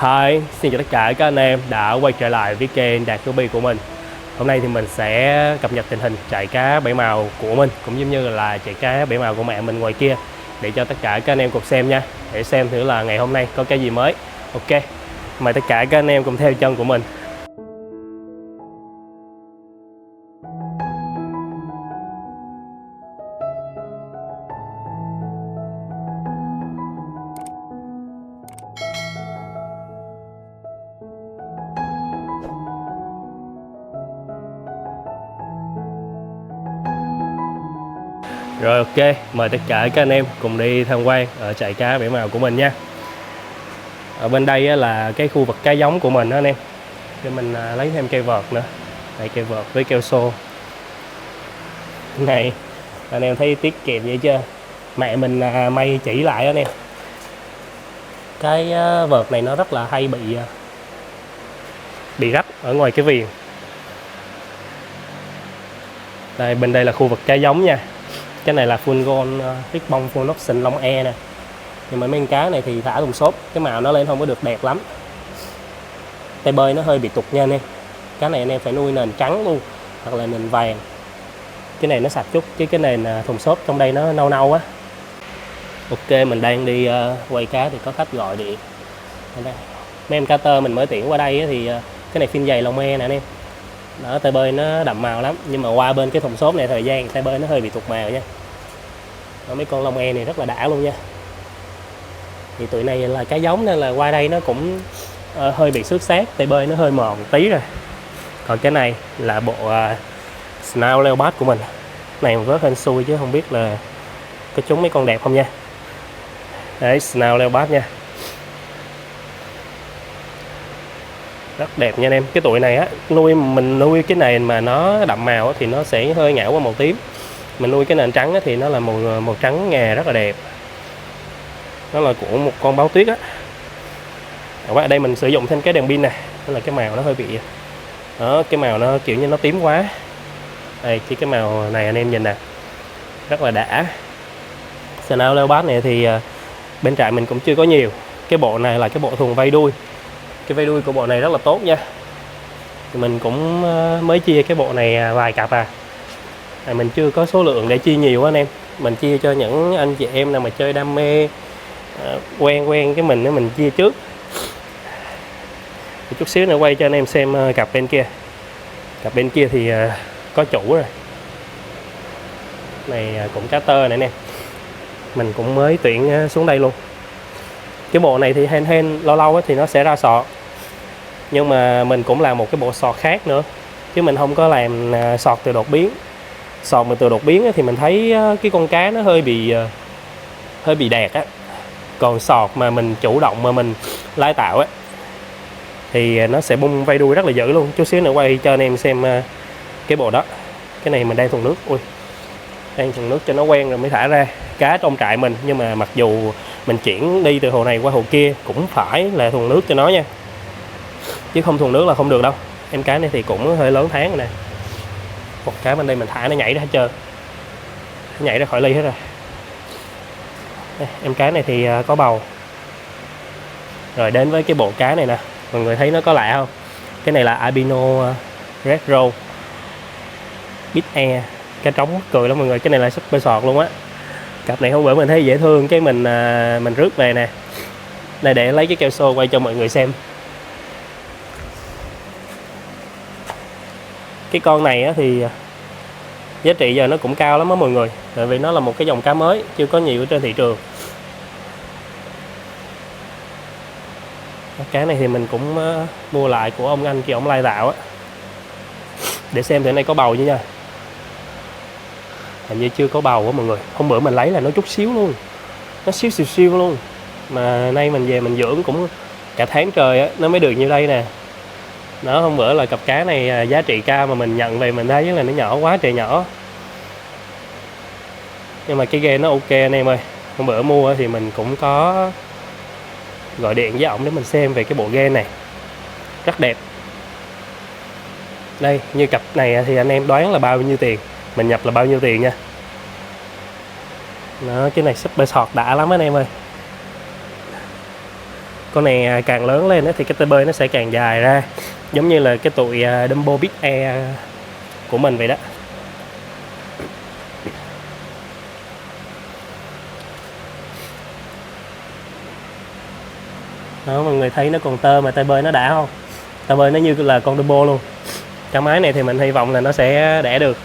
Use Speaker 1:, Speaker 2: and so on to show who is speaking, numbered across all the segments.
Speaker 1: Hi, xin chào tất cả các anh em đã quay trở lại với kênh Đạt Hobby của mình. Hôm nay thì mình sẽ cập nhật tình hình chạy cá bảy màu của mình cũng giống như là chạy cá bảy màu của mẹ mình ngoài kia để cho tất cả các anh em cùng xem nha. Để xem thử là ngày hôm nay có cái gì mới. Ok, mời tất cả các anh em cùng theo chân của mình. Rồi ok, mời tất cả các anh em cùng đi tham quan ở chạy cá bảy màu của mình nha. Ở bên đây là cái khu vực cá giống của mình đó anh em. Để mình lấy thêm cây vợt nữa. Đây, cây vợt với keo xô. Này, anh em thấy tiết kiệm vậy chưa? Mẹ mình may chỉ lại đó anh em. Cái vợt này nó rất là hay bị rách ở ngoài cái viền. Đây, bên đây là khu vực cá giống nha. Cái này là full gold ribbon full option Long E nè. Nhưng mà mấy con cá này thì thả thùng xốp, cái màu nó lên không có được đẹp lắm. Tay bơi nó hơi bị tục nha anh em. Cá này anh em phải nuôi nền trắng luôn hoặc là nền vàng. Cái này nó sạch chút, chứ cái nền thùng xốp trong đây nó nâu nâu á. Ok, mình đang đi quay cá thì có khách gọi điện. Đây. Mấy em cá tơ mình mới tuyển qua đây thì cái này phim dày Long E nè anh em. Đó, tay bơi nó đậm màu lắm, nhưng mà qua bên cái thùng xốp này thời gian tay bơi nó hơi bị tục màu nha. Đó, mấy con Long E này rất là đã luôn nha. Thì tụi này là cá giống nên là qua đây nó cũng hơi bị xước xác, tay bơi nó hơi mòn tí rồi. Còn cái này là bộ Snow Leopard của mình. Này mình vớt hên xui chứ không biết là có trúng mấy con đẹp không nha. Đấy, Snow Leopard nha. Rất đẹp nha anh em. Cái tụi này á, mình nuôi cái nền mà nó đậm màu á, thì nó sẽ hơi ngã qua màu tím. Mình nuôi cái nền trắng á, thì nó là màu trắng ngà rất là đẹp. Nó là của một con báo tuyết á. Ở đây mình sử dụng thêm cái đèn pin nè, đó là cái màu nó hơi bị đó, cái màu nó kiểu như nó tím quá. Đây, cái màu này anh em nhìn nè, rất là đã. Snow Leopard này thì bên trại mình cũng chưa có nhiều. Cái bộ này là cái bộ thùng vây đuôi. Cái vây đuôi của bộ này rất là tốt nha. Thì mình cũng mới chia cái bộ này vài cặp mình chưa có số lượng để chia nhiều anh em. Mình chia cho những anh chị em nào mà chơi đam mê quen cái mình chia trước. Một chút xíu nữa quay cho anh em xem cặp bên kia. Cặp bên kia thì có chủ rồi. Này cũng cá tơ này anh em. Mình cũng mới tuyển xuống đây luôn. Cái bộ này thì hên lâu lâu thì nó sẽ ra sọt. Nhưng mà mình cũng làm một cái bộ sọt khác nữa. Chứ mình không có làm sọt từ đột biến. Sọt mà từ đột biến thì mình thấy cái con cá nó hơi bị đẹp á. Còn sọt mà mình chủ động mà mình lai tạo á thì nó sẽ bung vây đuôi rất là dữ luôn. Chút xíu nữa quay cho anh em xem cái bộ đó. Cái này mình đang thuần nước. Ui, đang thuần nước cho nó quen rồi mới thả ra. Cá trong trại mình, nhưng mà mặc dù mình chuyển đi từ hồ này qua hồ kia cũng phải là thuần nước cho nó nha, chứ không thuần nước là không được đâu. Em cá này thì cũng hơi lớn tháng rồi nè. Một cái bên đây mình thả nó nhảy ra hết trơn, nó nhảy ra khỏi ly hết rồi. Đây, em cá này thì có bầu. Rồi đến với cái bộ cá này nè, mọi người thấy nó có lạ không? Cái này là albino red roll big air, cá trống mắc cười lắm mọi người. Cái này là super sọt luôn á. Cặp này hôm bữa mình thấy dễ thương, cái mình rước về nè. Đây, để lấy cái keo xô quay cho mọi người xem. Cái con này á thì giá trị giờ nó cũng cao lắm á mọi người, tại vì nó là một cái dòng cá mới, chưa có nhiều ở trên thị trường. Cá này thì mình cũng mua lại của ông anh kia, ông lai tạo á, để xem thử này có bầu chưa nha. Hình như chưa có bầu á mọi người. Hôm bữa mình lấy là nó chút xíu luôn, nó siêu luôn. Mà nay mình về mình dưỡng cũng cả tháng trời á, nó mới được như đây nè. Đó, hôm bữa là cặp cá này giá trị cao mà mình nhận về mình thấy là nó nhỏ quá trời nhỏ. Nhưng mà cái ghe nó ok anh em ơi. Hôm bữa mua thì mình cũng có gọi điện với ổng để mình xem về cái bộ ghe này. Rất đẹp. Đây, như cặp này thì anh em đoán là bao nhiêu tiền, mình nhập là bao nhiêu tiền nha. Đó, cái này super sọt đã lắm anh em ơi. Con này càng lớn lên thì cái tay bơi nó sẽ càng dài ra, giống như là cái tụi Dumbo Big Air của mình vậy đó. Đó, mọi người thấy nó còn tơ mà tay bơi nó đã không? Tay bơi nó như là con Dumbo luôn. Cái máy này thì mình hy vọng là nó sẽ đẻ được.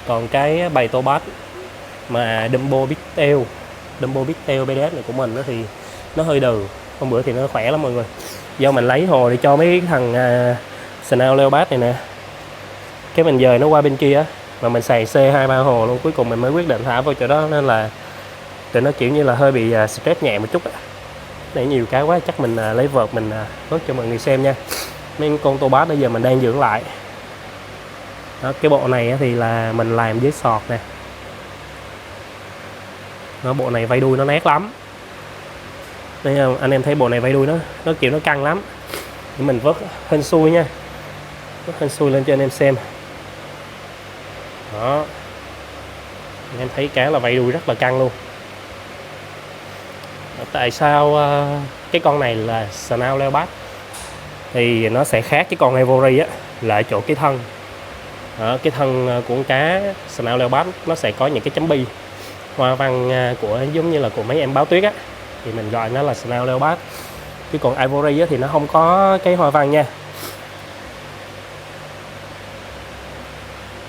Speaker 1: Còn cái bầy tô bát mà Dumbo Big Tail BDS này của mình đó thì nó hơi đừ. Hôm bữa thì nó khỏe lắm mọi người. Do mình lấy hồ để cho mấy thằng Snail Leopard này nè, cái mình dời nó qua bên kia mà mình xài C2-3 hồ luôn, cuối cùng mình mới quyết định thả vào chỗ đó, nên là tụi nó kiểu như là hơi bị stress nhẹ một chút á. Để nhiều cái quá chắc mình lấy vợt mình vớt cho mọi người xem nha. Mấy con tô bát bây giờ mình đang dưỡng lại đó. Cái bộ này thì là mình làm với sọt nè. Đó, bộ này vây đuôi nó nát lắm. Đây, anh em thấy bộ này vây đuôi nó kiểu nó căng lắm. Để mình vớt hên xui nha, vớt hên xui lên cho anh em xem. Đó, anh em thấy cá là vây đuôi rất là căng luôn. Tại sao cái con này là Snail Leopard thì nó sẽ khác cái con Ivory á, là ở chỗ cái thân. Đó, cái thân của con cá Snail Leopard nó sẽ có những cái chấm bi hoa văn của giống như là của mấy em báo tuyết á, thì mình gọi nó là Snail Leopard. Cái còn Ivory á, thì nó không có cái hoa văn nha.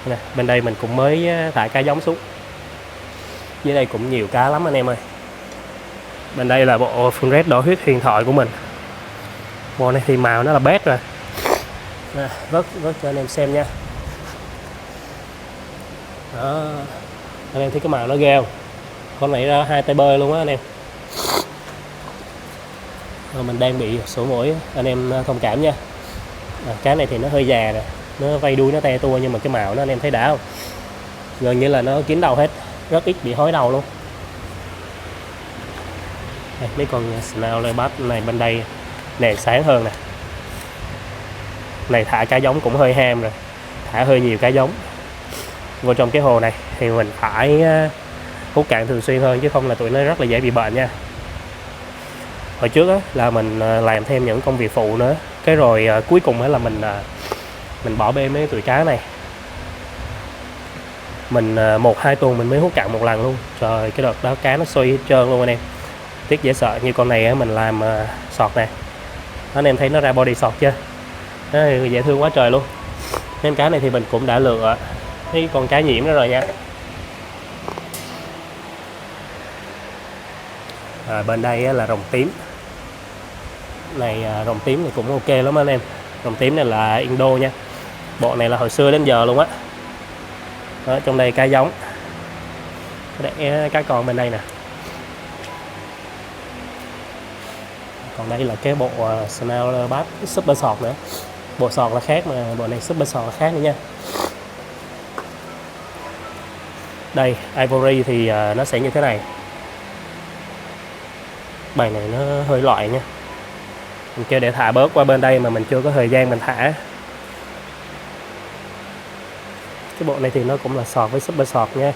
Speaker 1: Nè, bên đây mình cũng mới thả cá giống xuống. Dưới đây cũng nhiều cá lắm anh em ơi. Bên đây là bộ full red đỏ huyết huyền thoại của mình. Bộ này thì màu nó là bét rồi. Vớt cho anh em xem nha. Đó, anh em thấy cái màu nó ghê không? Con này ra 2 tay bơi luôn á anh em. Mình đang bị sổ mũi, anh em thông cảm nha. Cái này thì nó hơi già nè, nó vây đuôi nó te tua, nhưng mà cái màu nó anh em thấy đã không? Gần như là nó kín đầu hết, rất ít bị hói đầu luôn. Đây, mấy con Snail Leopard này bên đây nè sáng hơn nè. Này thả cá giống cũng hơi ham rồi, thả hơi nhiều cá giống vô trong cái hồ này thì mình phải hút cạn thường xuyên hơn, chứ không là tụi nó rất là dễ bị bệnh nha. Hồi trước á, là mình làm thêm những công việc phụ nữa, cái rồi cuối cùng á, là mình bỏ bê mấy tụi cá này. Mình 1-2 tuần mình mới hút cạn một lần luôn. Trời, cái đợt đó cá nó xoay hết trơn luôn anh em, tiếc dễ sợ. Như con này á, mình làm sọt nè, anh em thấy nó ra body sọt chưa? Đó, dễ thương quá trời luôn. Nên cá này thì mình cũng đã lựa cái con cá nhiễm đó rồi nha. Bên đây á, là rồng tím này. Rồng tím thì cũng ok lắm anh em. Rồng tím này là Indo nha, bộ này là hồi xưa đến giờ luôn á. Trong đây cá giống, để cá con bên đây nè. Còn đây là cái bộ Snail Leopard Super sọt nữa. Bộ sọt là khác mà bộ này Super sọt là khác nữa nha. Đây Ivory thì nó sẽ như thế này. Bài này nó hơi loại nha, mình kêu để thả bớt qua bên đây mà mình chưa có thời gian mình thả. Cái bộ này thì nó cũng là sọt với Super sọt nha,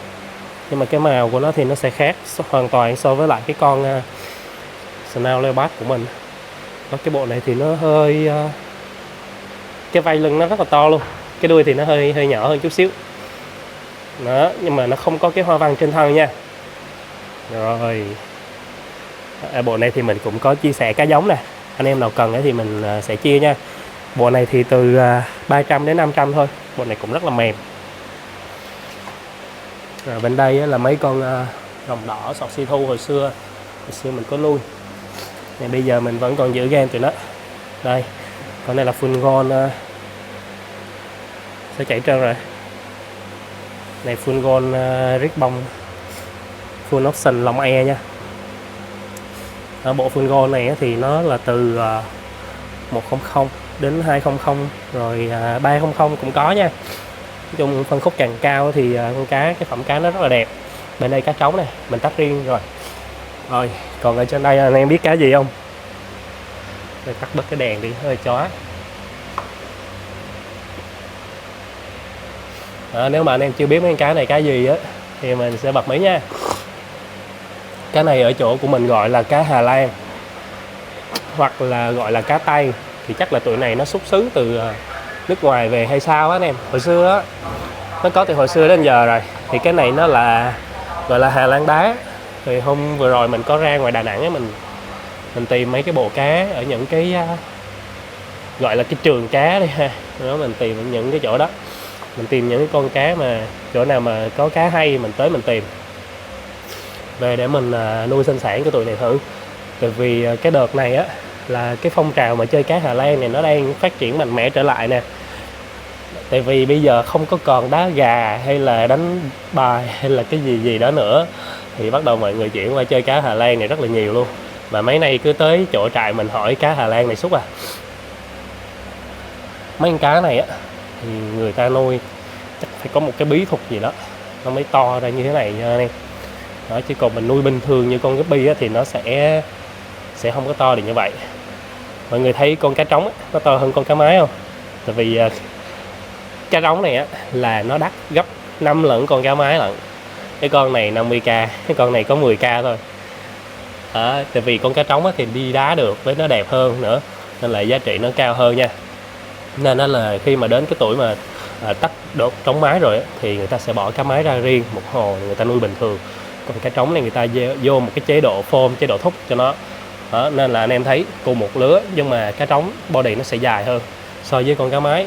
Speaker 1: nhưng mà cái màu của nó thì nó sẽ khác hoàn toàn so với lại cái con Snail Leopard của mình. Cái bộ này thì nó hơi cái vai lưng nó rất là to luôn, cái đuôi thì nó hơi nhỏ hơn chút xíu đó, nhưng mà nó không có cái hoa văn trên thân nha. Rồi bộ này thì mình cũng có chia sẻ cá giống nè, anh em nào cần thì mình sẽ chia nha. Bộ này thì từ 300 đến 500 thôi, bộ này cũng rất là mềm. Rồi bên đây là mấy con rồng đỏ sọt si thu hồi xưa mình có nuôi. Này bây giờ mình vẫn còn giữ game tụi nó. Đây, con này là full gold sẽ chảy trơn rồi. Này full gold ribbon full option lòng e nha. Bộ full gold này thì nó là từ 100 đến 200 rồi 300 cũng có nha. Nói chung phân khúc càng cao thì con cá, cái phẩm cá nó rất là đẹp. Bên đây cá trống này mình tách riêng rồi. Rồi còn ở trên đây anh em biết cá gì không? Để tắt bớt cái đèn đi, hơi chói. Nếu mà anh em chưa biết mấy cá này cá gì á thì mình sẽ bật mí nha. Cá này ở chỗ của mình gọi là cá Hà Lan. hoặc là gọi là cá tây, thì chắc là tụi này nó xuất xứ từ nước ngoài về hay sao á anh em. Hồi xưa á, nó có từ hồi xưa đến giờ rồi. Thì cái này nó là gọi là Hà Lan đá. Thì hôm vừa rồi mình có ra ngoài Đà Nẵng á, mình tìm mấy cái bộ cá ở những cái gọi là cái trường cá đi ha, đó mình tìm ở những cái chỗ đó, mình tìm những cái con cá mà chỗ nào mà có cá hay mình tới mình tìm về để mình nuôi sinh sản của tụi này thử. Tại vì cái đợt này á là cái phong trào mà chơi cá Hà Lan này nó đang phát triển mạnh mẽ trở lại nè. Tại vì bây giờ không có còn đá gà hay là đánh bài hay là cái gì gì đó nữa, thì bắt đầu mọi người chuyển qua chơi cá Hà Lan này rất là nhiều luôn. Mà mấy nay cứ tới chỗ trại mình hỏi cá Hà Lan này suốt à. Mấy con cá này á thì người ta nuôi chắc phải có một cái bí thuật gì đó nó mới to ra như thế này nha anh em. Đó, chứ còn mình nuôi bình thường như con guppy á thì nó sẽ không có to được như vậy. Mọi người thấy con cá trống á, nó to hơn con cá mái không? Tại vì cá trống này á là nó đắt gấp 5 lần con cá mái lận. Cái con này 50k, cái con này có 10k thôi. Đó, tại vì con cá trống á thì đi đá được với nó đẹp hơn nữa, nên là giá trị nó cao hơn nha. Nên nó là khi mà đến cái tuổi mà tách đột trống mái rồi á, thì người ta sẽ bỏ cá mái ra riêng một hồ, người ta nuôi bình thường. Còn cá trống này người ta vô một cái chế độ phôm, chế độ thúc cho nó. Đó, nên là anh em thấy cùng một lứa nhưng mà cá trống body nó sẽ dài hơn so với con cá mái.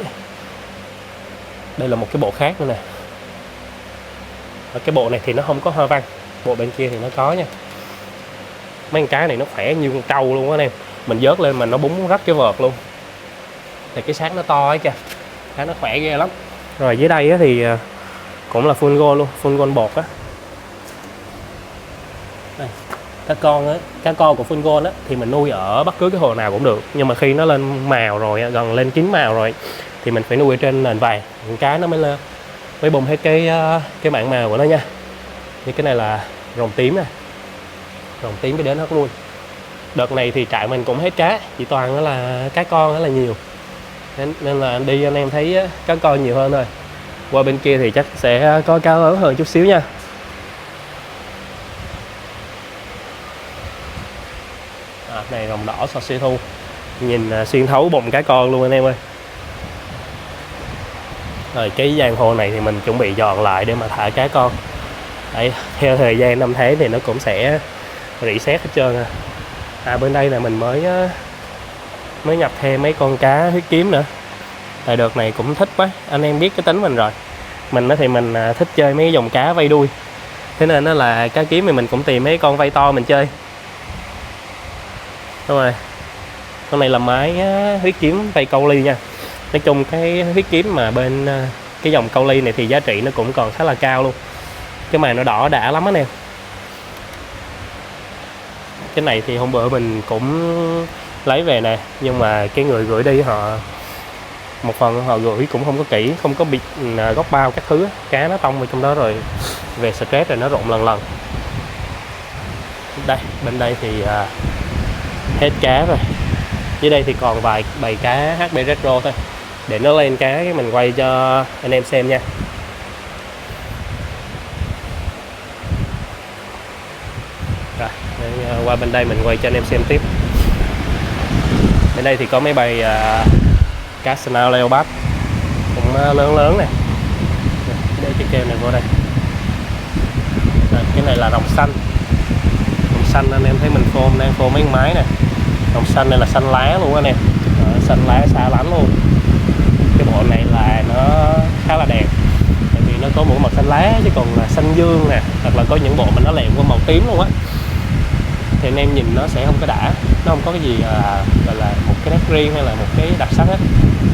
Speaker 1: Đây là một cái bộ khác nữa nè. Ở cái bộ này thì nó không có hoa văn, bộ bên kia thì nó có nha. Mấy con cá này nó khỏe như con trâu luôn á anh em. Mình vớt lên mà nó búng rách cái vợt luôn. Thì cái xác nó to ấy kìa, cá nó khỏe ghê lắm. Rồi dưới đây á thì cũng là full gold luôn, full gold bột á. Đây, cá con của full gold á thì mình nuôi ở bất cứ cái hồ nào cũng được, nhưng mà khi nó lên màu rồi, gần lên chín màu rồi thì mình phải nuôi ở trên nền vàng, cá nó mới bung hết cái mảng màu của nó nha. Như cái này là rồng tím nè, rồng tím cái đến hết luôn. Đợt này thì trại mình cũng hết cá, chỉ toàn đó là cá con rất là nhiều, nên là đi anh em thấy cá con nhiều hơn thôi. Qua bên kia thì chắc sẽ có cá lớn hơn chút xíu nha. Này rồng đỏ sò siêu thu, nhìn xuyên thấu bụng cá con luôn anh em ơi. Rồi cái giang hồ này thì mình chuẩn bị dọn lại để mà thả cá con. Đấy, theo thời gian năm tháng thì nó cũng sẽ reset hết trơn à. Bên đây là mình mới nhập thêm mấy con cá huyết kiếm nữa. Tại đợt này cũng thích quá, anh em biết cái tính mình rồi. Mình thì mình thích chơi mấy dòng cá vây đuôi, thế nên nó là cá kiếm thì mình cũng tìm mấy con vây to mình chơi. Đúng rồi, con này là máy huyết kiếm vây câu ly nha. Nói chung cái huyết kiếm mà bên cái dòng câu ly này thì giá trị nó cũng còn khá là cao luôn. Cái màn nó đỏ đã lắm anh em. Cái này thì hôm bữa mình cũng lấy về nè, nhưng mà cái người gửi đi một phần họ gửi cũng không có kỹ, không có bịt góc bao các thứ, cá nó tông vào trong đó rồi về stress rồi nó rụng lần lần. Đây, bên đây thì hết cá rồi. Dưới đây thì còn vài bầy cá HB Retro thôi. Để nó lên cá cái mình quay cho anh em xem nha. Rồi, qua bên đây mình quay cho anh em xem tiếp. Bên đây thì có mấy bầy cá Snail Leopard cũng lớn lớn này. Để cái keo này vô đây. Rồi, cái này là rồng xanh. Rồng xanh anh em thấy mình đang phô mấy con máy nè. Rồng xanh này là xanh lá luôn anh em. Xanh lá xa lắm luôn. Cái bộ này là nó khá là đẹp, tại vì nó có một màu xanh lá, chứ còn là xanh dương nè, hoặc là có những bộ mà nó lẹm qua màu tím luôn á, thì anh em nhìn nó sẽ không có đã, nó không có cái gì gọi là một cái nét riêng hay là một cái đặc sắc hết.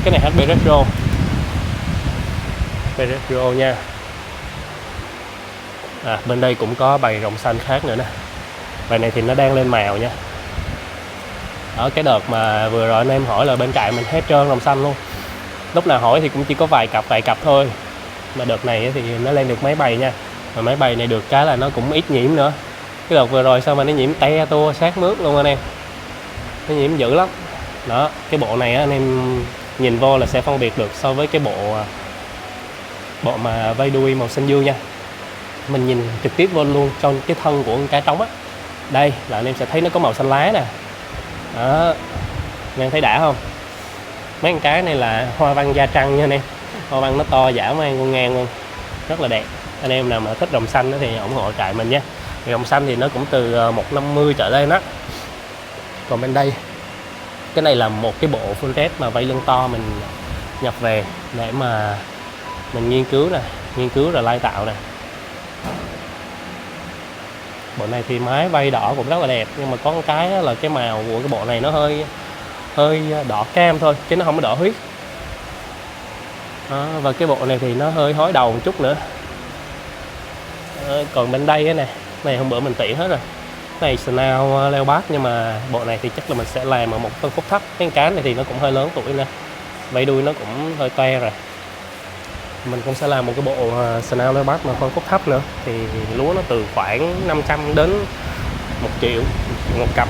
Speaker 1: Cái này HB Retro, Retro nha. Bên đây cũng có bầy rồng xanh khác nữa nè. Bầy này thì nó đang lên màu nha. Ở cái đợt mà vừa rồi anh em hỏi là bên trại mình hết trơn rồng xanh luôn. Lúc nào hỏi thì cũng chỉ có vài cặp thôi. Mà đợt này thì nó lên được mấy bầy nha. Mà mấy bầy này được cái là nó cũng ít nhiễm nữa. Cái đợt vừa rồi sao mà nó nhiễm te tua sát nước luôn anh em. Nó nhiễm dữ lắm. Đó, cái bộ này anh em nhìn vô là sẽ phân biệt được so với cái bộ mà vây đuôi màu xanh dương nha. Mình nhìn trực tiếp vô luôn trong cái thân của con cá trống á. Đây là anh em sẽ thấy nó có màu xanh lá nè. Đó, anh em thấy đã không? Mấy con cá này là hoa văn da trăng nha anh em, hoa văn nó to dã man con ngang luôn, rất là đẹp. Anh em nào mà thích rồng xanh thì ủng hộ trại mình nha. Rồng xanh thì nó cũng từ 150 trở lên đó. Còn bên đây, cái này là một cái bộ full red mà vây lưng to mình nhập về để mà mình nghiên cứu nè, nghiên cứu rồi lai tạo nè. Bộ này thì mái vây đỏ cũng rất là đẹp, nhưng mà có một cái là cái màu của cái bộ này nó hơi đỏ cam thôi chứ nó không có đỏ huyết. Đó, và cái bộ này thì nó hơi hói đầu một chút nữa. Còn bên đây cái này hôm bữa mình tỉ hết rồi. Này Snail Leopard, nhưng mà bộ này thì chắc là mình sẽ làm ở một phân khúc thấp. Cái cá này thì nó cũng hơi lớn tuổi nè, vây đuôi nó cũng hơi toe rồi. Mình cũng sẽ làm một cái bộ Snail Leopard mà phân khúc thấp nữa, thì lúa nó từ khoảng 500 đến 1 triệu một cặp.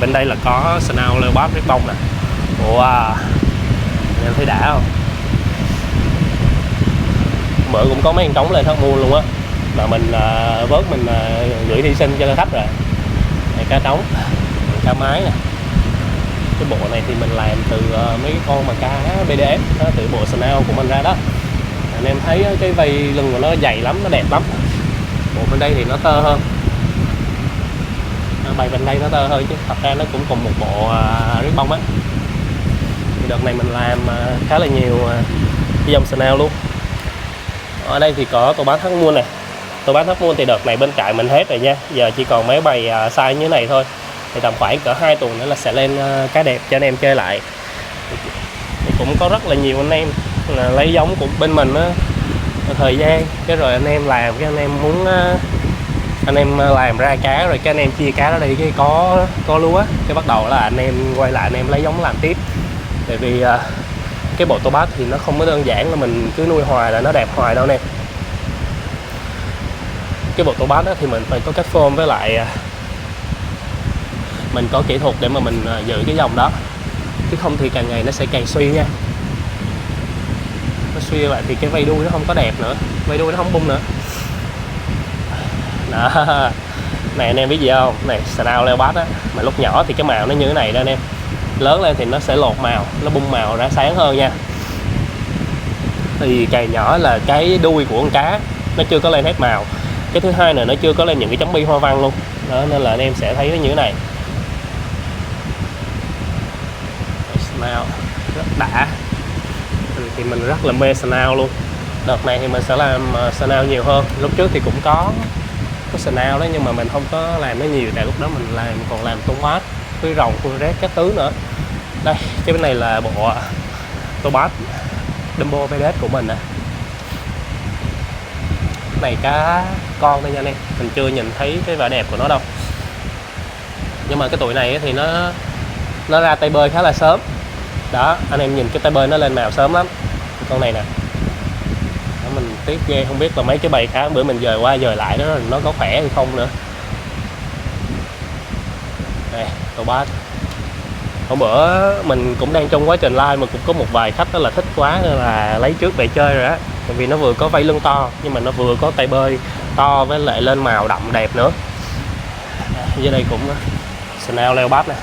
Speaker 1: Bên đây là có Snail Leopard với bông nè. Wow, em thấy đã không? Bữa cũng có mấy con trống lên hết mua luôn á, mà mình vớt mình gửi đi sinh cho khách rồi. Này cá trống, cá mái nè. Cái bộ này thì mình làm từ mấy con mà cá BDF đó, từ bộ Snail của mình ra đó. Anh em thấy cái vây lưng của nó dày lắm, nó đẹp lắm. Bộ bên đây thì nó tơ hơn, bài bên đây nó tơ hơn, chứ thật ra nó cũng cùng một bộ ribbon á. Thì đợt này mình làm khá là nhiều cái dòng Snail luôn. Ở đây thì có Topaz Hắc Moon này. Topaz Hắc Moon thì đợt này bên trại mình hết rồi nha, giờ chỉ còn mấy bầy size như thế này thôi. Thì tầm khoảng cỡ 2 tuần nữa là sẽ lên cá đẹp cho anh em chơi lại. Thì cũng có rất là nhiều anh em lấy giống của bên mình á, thời gian cái rồi anh em làm, cái anh em muốn anh em làm ra cá rồi cái anh em chia cá ra đây, cái có lúa, cái bắt đầu là anh em quay lại anh em lấy giống làm tiếp. Tại vì cái bộ Topaz thì nó không có đơn giản là mình cứ nuôi hoài là nó đẹp hoài đâu nè. Cái bộ Topaz đó thì mình phải có cách form, với lại mình có kỹ thuật để mà mình giữ cái dòng đó, chứ không thì càng ngày nó sẽ càng suy nha. Nó suy lại thì cái vây đuôi nó không có đẹp nữa, vây đuôi nó không bung nữa đó. Này anh em biết gì không, này Snail Leopard á, mà lúc nhỏ thì cái màu nó như thế này đó anh em, lớn lên thì nó sẽ lột màu, nó bung màu ra sáng hơn nha. Thì càng nhỏ là cái đuôi của con cá nó chưa có lên hết màu, cái thứ hai là nó chưa có lên những cái chấm bi hoa văn luôn đó, nên là anh em sẽ thấy nó như thế này. Snail rất đã, thì mình rất là mê Snail luôn. Đợt này thì mình sẽ làm Snail nhiều hơn. Lúc trước thì cũng có Snail đó, nhưng mà mình không có làm nó nhiều, tại lúc đó mình còn làm Topaz với rồng full red các thứ nữa. Đây, cái bên này là bộ Topaz Dumbo BDS của mình nè. Này cá con đây nha anh em, mình chưa nhìn thấy cái vẻ đẹp của nó đâu, nhưng mà cái tuổi này thì nó ra tay bơi khá là sớm đó. Anh em nhìn cái tay bơi nó lên màu sớm lắm. Con này nè đó, mình tiếc ghê, không biết là mấy cái bầy cá bữa mình dời qua dời lại đó nó có khỏe hay không nữa. Đây Topaz, hôm bữa mình cũng đang trong quá trình live mà cũng có một vài khách đó là thích quá nên là lấy trước để chơi rồi á, tại vì nó vừa có vây lưng to nhưng mà nó vừa có tay bơi to với lại lên màu đậm đẹp nữa. Dưới đây cũng Snail Leopard nè,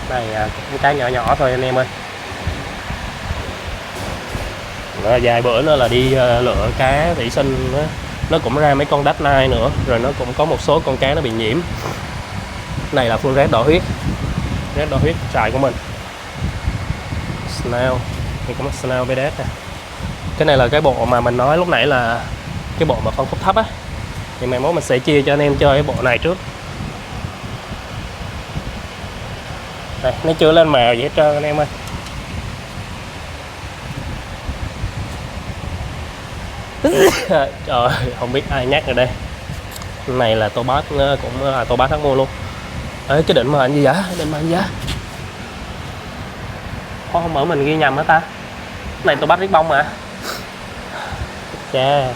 Speaker 1: này cái cá nhỏ nhỏ thôi anh em ơi. Vài bữa nữa là đi lựa cá thủy sinh đó. Nó cũng ra mấy con đắt nai nữa, rồi nó cũng có một số con cá nó bị nhiễm. Này là full red đỏ huyết, red đỏ huyết trại của mình. Snail, thì có Snail BDS nè. Cái này là cái bộ mà mình nói lúc nãy là cái bộ mà phân khúc thấp á, thì mai mốt mình sẽ chia cho anh em chơi cái bộ này trước. Đây, nó chưa lên màu gì hết trơn anh em ơi. Trời, không biết ai nhắc rồi đây. Này là Topaz, cũng là Topaz Hắc Moon luôn. Ê, cái định mệnh gì vậy? Định mệnh gì vậy? Không mở mình ghi nhầm hả ta? Cái này Topaz ribbon mà. Chà.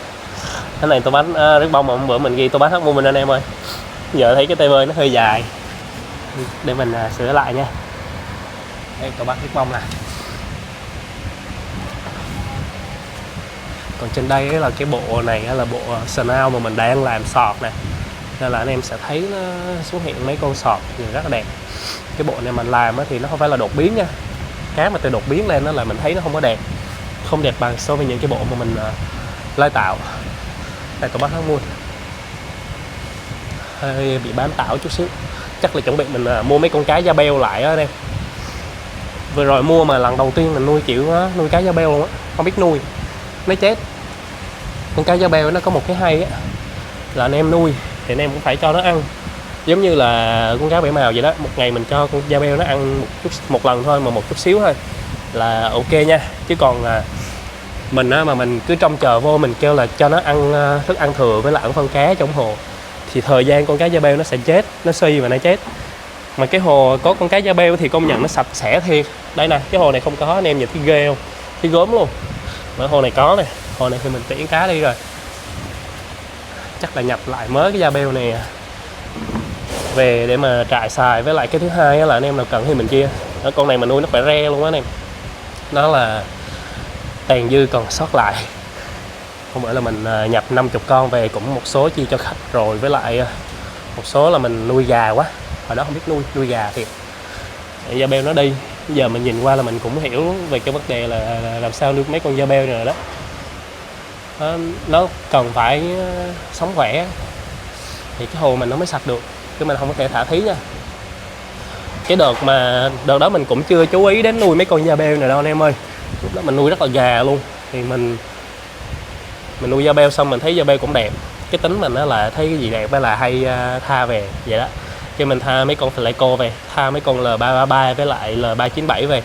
Speaker 1: Cái này Topaz ribbon mà hôm bữa mình ghi Topaz Hắc Moon mình anh em ơi. Giờ thấy cái tay bơi nó hơi dài, để mình sửa lại nha. Đây Topaz ribbon nè. Còn trên đây là cái bộ này là bộ Snail mà mình đang làm sọt nè. nên là anh em sẽ thấy nó xuất hiện mấy con sọt thì rất là đẹp. Cái bộ này mình làm thì nó không phải là đột biến nha, cá mà từ đột biến lên nó là mình thấy nó không có đẹp, không đẹp bằng so với những cái bộ mà mình lai tạo. Đây tụi bác nó mua hơi bị bám tảo chút xíu, chắc là chuẩn bị mình mua mấy con cá da beo lại á anh em. Vừa rồi mua mà lần đầu tiên mình nuôi kiểu nuôi cá da beo luôn á, không biết nuôi nó chết. Con cá da beo nó có một cái hay á là anh em nuôi thì anh em cũng phải cho nó ăn, giống như là con cá bảy màu vậy đó. Một ngày mình cho con da beo nó ăn một lần thôi, mà một chút xíu thôi là ok nha. Chứ còn mình mà mình cứ trông chờ vô mình kêu là cho nó ăn thức ăn thừa với lại ăn phân cá trong hồ thì thời gian con cá da beo nó sẽ chết, nó suy và nó chết. Mà cái hồ có con cá da beo thì công nhận nó sạch sẽ thiệt. Đây nè, cái hồ này không có, anh em nhìn thấy ghê không, thấy gớm luôn. Mà hồ này có nè, hồ này thì mình tiễn cá đi rồi, chắc là nhập lại mới cái da beo này về để mà trại xài. Với lại cái thứ hai là anh em nào cần thì mình chia. Ở con này mà nuôi nó phải re luôn á anh em, nó là tàn dư còn sót lại. Không phải là mình nhập 50 con về, cũng một số chia cho khách rồi, với lại một số là mình nuôi gà quá, hồi đó không biết nuôi gà thiệt. Da beo nó đi, giờ mình nhìn qua là mình cũng hiểu về cái vấn đề là làm sao nuôi mấy con da beo này rồi đó. Nó cần phải sống khỏe thì cái hồ mình nó mới sạch được, chứ mình không có thể thả thí nha. Cái đợt đó mình cũng chưa chú ý đến nuôi mấy con da beo này đâu anh em ơi. Lúc đó mình nuôi rất là gà luôn, thì mình nuôi da beo xong mình thấy da beo cũng đẹp. Cái tính mình đó là thấy cái gì đẹp là hay tha về vậy đó. Khi mình tha mấy con Fleco về, tha mấy con L333 với lại L397 về,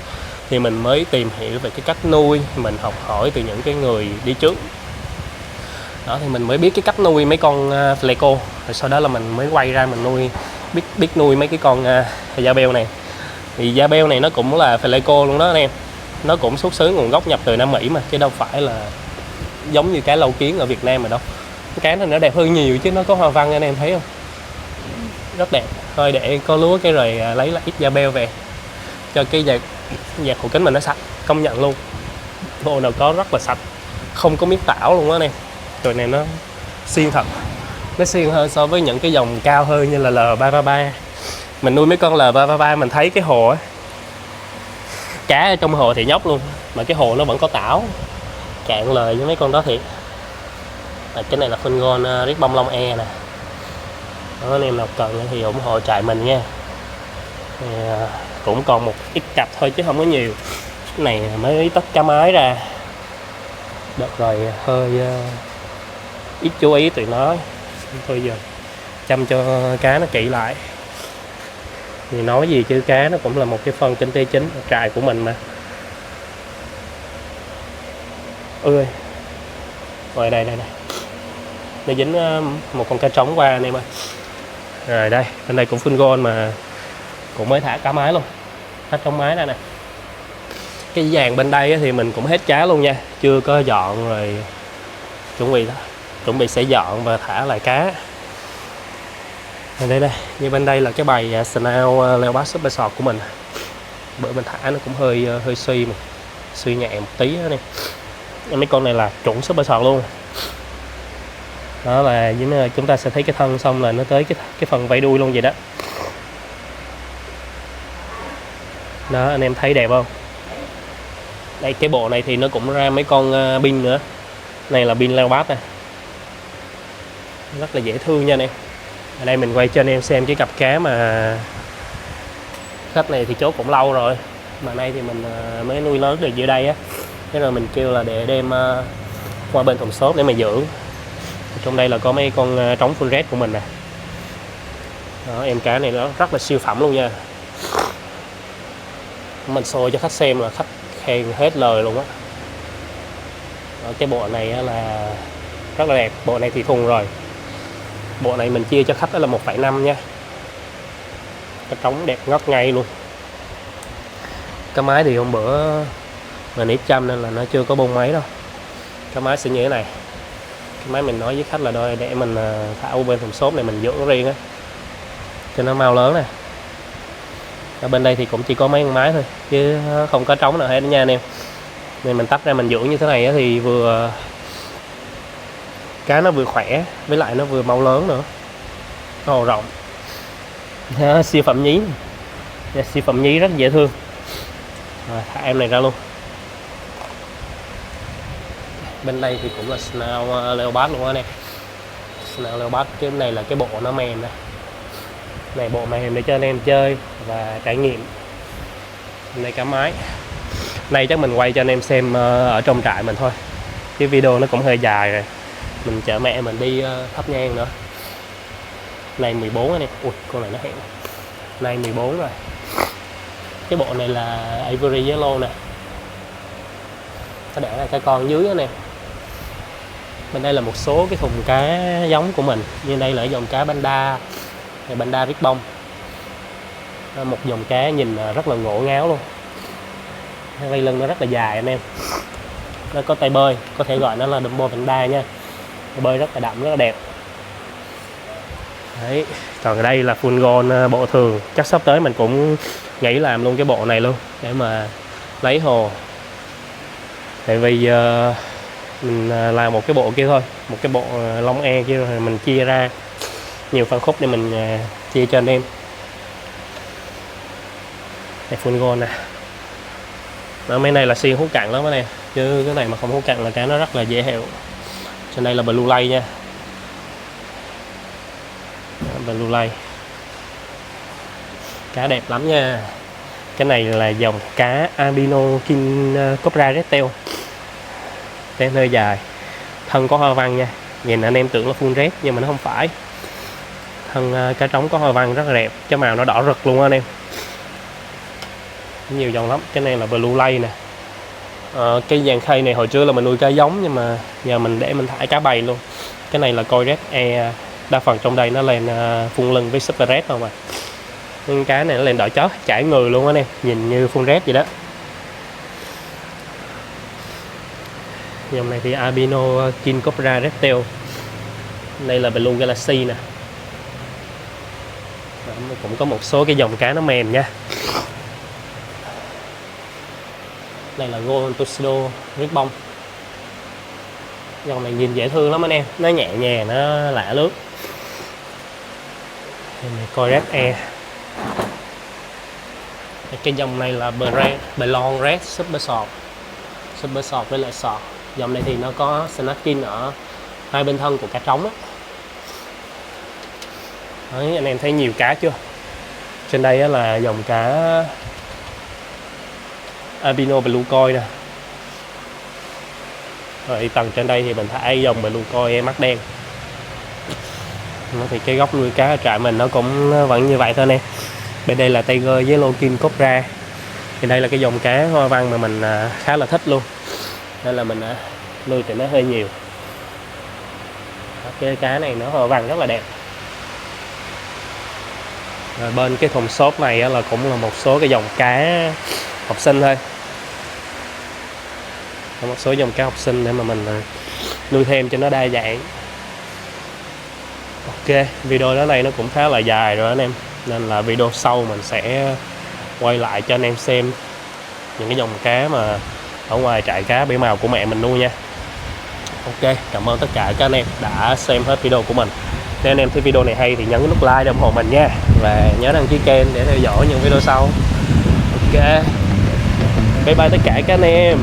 Speaker 1: thì mình mới tìm hiểu về cái cách nuôi, mình học hỏi từ những cái người đi trước đó, thì mình mới biết cái cách nuôi mấy con Fleco. Rồi sau đó là mình mới quay ra mình nuôi, biết nuôi mấy cái con da beo này. Thì da beo này nó cũng là Fleco luôn đó anh em, nó cũng xuất xứ nguồn gốc nhập từ Nam Mỹ mà, chứ đâu phải là giống như cá lâu kiến ở Việt Nam mà đâu. Cái này nó đẹp hơn nhiều chứ, nó có hoa văn anh em thấy không, rất đẹp. Thôi để có lúa cái rồi lấy lại ít da beo về cho cái dạt hồ kính mình nó sạch, công nhận luôn. Hồ nào có rất là sạch, không có miếng tảo luôn đó anh em. Rồi này nó xiên thật, nó xiên hơn so với những cái dòng cao hơn như là L333. Mình nuôi mấy con L333 mình thấy cái hồ á, cá ở trong hồ thì nhóc luôn, mà cái hồ nó vẫn có tảo, cạn lời với mấy con đó thiệt. Cái này là phân gôn riết bông Long E nè. Đó, anh em nào cần thì ủng hộ trại mình nha. Thì, cũng còn một ít cặp thôi chứ không có nhiều. Cái này mới tất cá mái ra, đợt rồi hơi ít chú ý tụi nó, thôi giờ chăm cho cá nó kỹ lại. Thì nói gì chứ cá nó cũng là một cái phần kinh tế chính ở trại của mình mà. Ơi, rồi đây nó dính một con cá trống qua anh em ơi. Rồi đây, bên đây cũng full gold mà cũng mới thả cá mái luôn, hết trống mái đây nè. Cái dàn bên đây thì mình cũng hết cá luôn nha, chưa có dọn rồi, chuẩn bị sẽ dọn và thả lại cá. Đây như bên đây là cái bầy snail leo bát super sọt của mình, bữa mình thả nó cũng hơi suy nhẹ một tí đó nè. Mấy con này là chuẩn super sọt luôn. Đó là chúng ta sẽ thấy cái thân xong là nó tới cái phần vảy đuôi luôn vậy đó. Đó anh em thấy đẹp không? Đây cái bộ này thì nó cũng ra mấy con pin nữa. Này là pin leo bát nè, rất là dễ thương nha anh em. Ở đây mình quay cho anh em xem cái cặp cá mà khách này thì chốt cũng lâu rồi, mà nay thì mình mới nuôi lớn được dưới đây á. Thế rồi mình kêu là để đem qua bên thùng xốp để mà dưỡng. Trong đây là có mấy con trống full red của mình nè. Đó, em cá này nó rất là siêu phẩm luôn nha. Mình show cho khách xem là khách khen hết lời luôn á. Cái bộ này là rất là đẹp, bộ này thì thùng rồi. Bộ này mình chia cho khách đó là 1,5 nha. Cái trống đẹp ngất ngay luôn. Cái máy thì hôm bữa mình ít chăm nên là nó chưa có bung máy đâu. Cái máy sẽ như thế này. Cái máy mình nói với khách là đôi để mình thả ở bên thùng xốp này mình dưỡng riêng á, cho nó mau lớn nè. Ở bên đây thì cũng chỉ có mấy con máy thôi chứ không có trống nào hết nha anh em. Nên mình tách ra mình dưỡng như thế này thì vừa cá nó vừa khỏe với lại nó vừa mau lớn nữa. Hồ rộng. Siêu phẩm nhí. Siêu phẩm nhí rất dễ thương. Rồi, thả em này ra luôn. Bên đây thì cũng là Snail Leopard luôn á nè. Snail Leopard, cái này là cái bộ nó mềm này. Này bộ mềm để cho anh em chơi và trải nghiệm. Đây cá mái. Này chắc mình quay cho anh em xem ở trong trại mình thôi. Cái video nó cũng hơi dài rồi. Mình chở mẹ mình đi thắp nhang nữa. Này 14 anh em. Ui, con này nó hẹn. Này 14 rồi. Cái bộ này là Ivory Yellow nè. Nó để là cái con dưới đó nè. Bên đây là một số cái thùng cá giống của mình. Như đây là dòng cá Banda, Banda Big Bông. Một dòng cá nhìn rất là ngổ ngáo luôn. Vây lưng nó rất là dài anh em. Nó có tay bơi, có thể gọi nó là Dumbo Banda nha. Bơi rất là đậm, rất là đẹp. Đấy, còn đây là full gold bộ thường. Chắc sắp tới mình cũng nghĩ làm luôn cái bộ này luôn để mà lấy hồ. Tại vì mình làm một cái bộ kia thôi, một cái bộ Long E kia rồi mình chia ra nhiều phân khúc để mình chia cho anh em. Đây full gold nè. Đó, mấy này là xuyên hút cặn lắm nè, chứ cái này mà không hút cặn là cá nó rất là dễ hẹo. Trên đây là blue lay nha. Blue lay. Cá đẹp lắm nha. Cái này là dòng cá albino king cobra red tail. Tên hơi dài. Thân có hoa văn nha. Nhìn anh em tưởng là full red nhưng mà nó không phải. Thân cá trống có hoa văn rất là đẹp, cái màu nó đỏ rực luôn anh em. Nhiều dòng lắm. Cái này là blue lay nè. Cái dàn khay này hồi trước là mình nuôi cá giống nhưng mà giờ mình để mình thả cá bầy luôn. Cái này là coi red e, đa phần trong đây nó lên phun lưng với super red không à. Nhưng cá này nó lên đỏ chót chảy người luôn anh em, nhìn như phun red vậy đó. Dòng này thì albino king cobra red tail. Đây là blue galaxy nè. Cũng có một số cái dòng cá nó mềm nha. Đây là golden tuxedo red bông. Dòng này nhìn dễ thương lắm anh em, nó nhẹ nhàng, nó lạ lướt. Này coi red e. Cái dòng này là Belong Red Super Sọt. Super Sọt với lại sọt. Dòng này thì nó có snacking ở hai bên thân của cá trống á. Đấy, anh em thấy nhiều cá chưa? Trên đây là dòng cá albino blue koi nè. Rồi tầng trên đây thì mình thả dòng blue koi mắt đen. Thì cái góc nuôi cá ở trại mình nó cũng vẫn như vậy thôi nè. Bên đây là Tiger Yellow King Cobra. Thì đây là cái dòng cá hoa văn mà mình khá là thích luôn. Nên là mình nuôi thì nó hơi nhiều. Cái cá này nó hoa văn rất là đẹp. Rồi bên cái thùng xốp này là cũng là một số cái dòng cá học sinh thôi. Có một số dòng cá học sinh để mà mình nuôi thêm cho nó đa dạng. Ok, video đó này nó cũng khá là dài rồi anh em. Nên là video sau mình sẽ quay lại cho anh em xem những cái dòng cá mà ở ngoài trại cá bảy màu của mẹ mình nuôi nha. Ok, cảm ơn tất cả các anh em đã xem hết video của mình. Nếu anh em thấy video này hay thì nhấn nút like để ủng hộ mình nha. Và nhớ đăng ký kênh để theo dõi những video sau. Ok, bye bye tất cả các anh em.